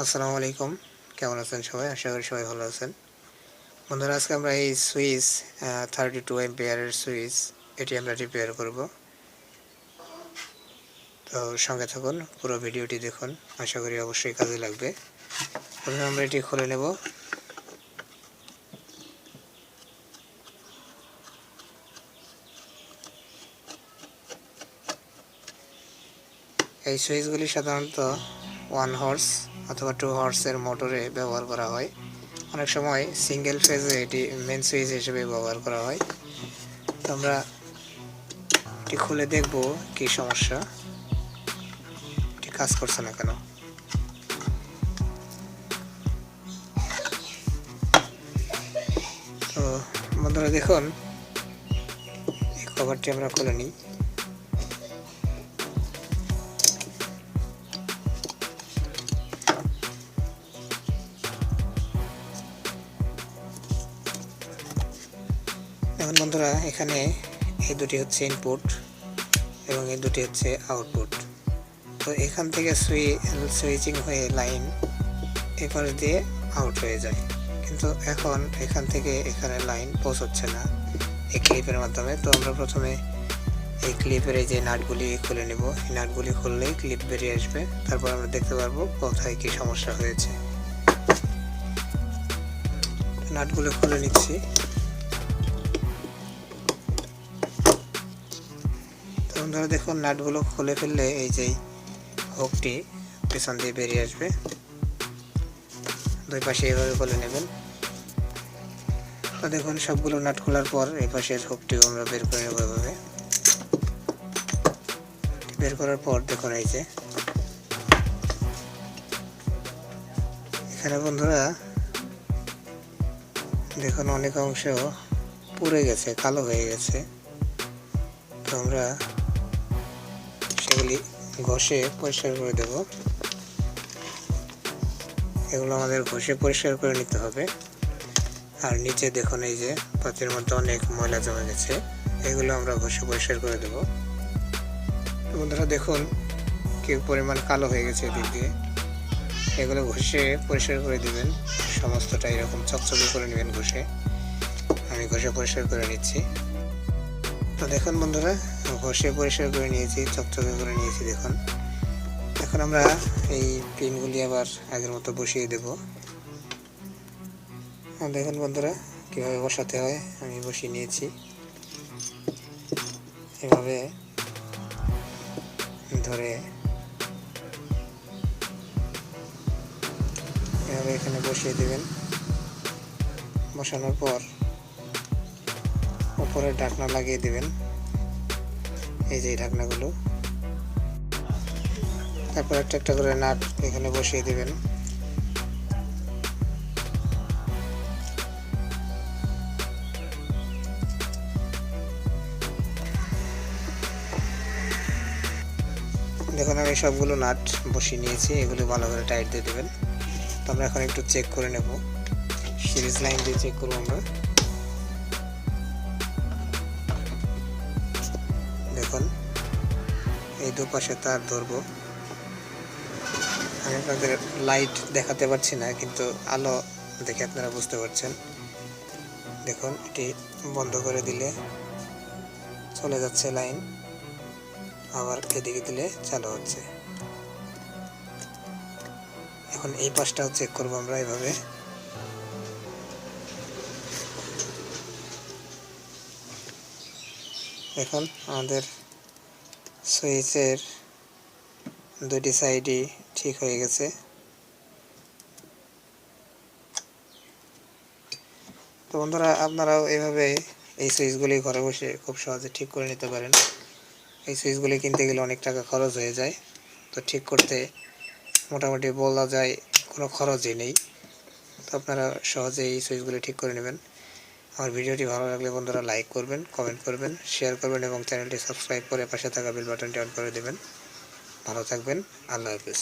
আসসালামু আলাইকুম, কেমন আছেন সবাই? আশা করি সবাই ভালো আছেন। বন্ধুরা, আজকে আমরা এই সুইচ 32 অ্যাম্পিয়ারের সুইচ এটি আমরা রিপেয়ার করব। তো সঙ্গে থাকুন, পুরো ভিডিওটি দেখুন, আশা করি অবশ্যই কাজে লাগবে। প্রথমে আমরা এটি খুলে নেব। এই সুইচগুলি সাধারণত 1 হর্স অথবা 2 হর্সের মোটরে ব্যবহার করা হয়। অনেক সময় সিঙ্গেল ফেজে এটি মেন সুইচ হিসেবে ব্যবহার করা হয়। তো আমরা এটি খুলে দেখব কি সমস্যা, এটি কাজ করছে না কেন। তো বন্ধুরা দেখুন, এই কভারটি আমরা খুলে নিই। এখন বন্ধুরা, এখানে এই দুটি হচ্ছে ইনপুট এবং এই দুটি হচ্ছে আউটপুট। তো এখান থেকে সুইচিং হয়ে লাইন এপাশ দিয়ে আউট হয়ে যায়, কিন্তু এখন এখান থেকে এখানে লাইন পৌঁছচ্ছে না এই ক্লিপের মাধ্যমে। তো আমরা প্রথমে এই ক্লিপের এই যে নাটগুলি খুলে নেব। এই নাটগুলি খুললেই ক্লিপ বেরিয়ে আসবে, তারপর আমরা দেখতে পারবো কোথায় কি সমস্যা হয়েছে। নাটগুলো খুলে নিচ্ছি। ধরে দেখুন, নাটগুলো খুলে ফেললে এই যে হুকটি পেছন দিয়ে বেরিয়ে আসবে। দুই পাশে এইভাবে খুলে নেবেন। তো দেখুন, সবগুলো নাট খোলার পর এই পাশের হুকটিও আমরা বের করে নেব। এভাবে বের করার পর দেখুন, এই যে এখানে বন্ধুরা দেখুন অনেক অংশ পুড়ে গেছে, কালো হয়ে গেছে। তো আমরা সেগুলি ঘষে পরিষ্কার করে দেব। এগুলো আমাদের ঘষে পরিষ্কার করে নিতে হবে। আর নিচে দেখুন, এই যে পাতির মধ্যে অনেক ময়লা জমে গেছে, এগুলো আমরা ঘষে পরিষ্কার করে দেব। বন্ধুরা দেখুন কি পরিমাণ কালো হয়ে গেছে এদিক দিয়ে। এগুলো ঘষে পরিষ্কার করে দিবেন, সমস্তটা এরকম চকচকে করে নেবেন ঘষে। আমি ঘষে পরিষ্কার করে নিচ্ছি। তো দেখুন বন্ধুরা, ঘষে পরিষ্কার করে নিয়েছি, চকচকে করে নিয়েছি। দেখুন, এখন আমরা এই পিনগুলি আবার আগের মতো বসিয়ে দেব। দেখুন বন্ধুরা, কীভাবে বসাতে হয় আমি বসিয়ে নিয়েছি। এভাবে ধরে এভাবে এখানে বসিয়ে দেবেন। বসানোর পর উপরে ঢাকনা লাগিয়ে দেবেন, এই যে ঢাকনাগুলো। তারপর একটা একটা করে নাট এখানে বসিয়ে দেবেন। দেখুন, আমি সবগুলো নাট বসিয়ে নিয়েছি, এগুলো ভালো করে টাইট দিয়ে দেবেন। তো আমরা এখন একটু চেক করে নেব, সিরিজ লাইন দিয়ে চেক করবো আমরা। দেখুন, এই দুপাশে তার ধরবো। আমি আপনাদের লাইট দেখাতে পারছি না, কিন্তু আলো দেখে আপনারা বুঝতে পারছেন। দেখুন, এটি বন্ধ করে দিলে চলে যাচ্ছে লাইন, আবার এদিকে দিলে চালু হচ্ছে। এখন এই পাশটাও চেক করবো আমরা এভাবে। এখন আমাদের সুইচের দুটি সাইডই ঠিক হয়ে গেছে। তো বন্ধুরা, আপনারাও এভাবে এই সুইচগুলি ঘরে বসে খুব সহজে ঠিক করে নিতে পারেন। এই সুইচগুলি কিনতে গেলে অনেক টাকা খরচ হয়ে যায়, তো ঠিক করতে মোটামুটি বলা যায় কোনো খরচই নেই। তো আপনারা সহজে এই সুইচগুলি ঠিক করে নেবেন। আমার ভিডিওটি ভালো লাগলে বন্ধুরা লাইক করবেন, কমেন্ট করবেন, শেয়ার করবেন এবং চ্যানেলটি সাবস্ক্রাইব করে পাশে থাকা বেল বাটনটি অন করে দেবেন। ভালো থাকবেন, আল্লাহ হাফেজ।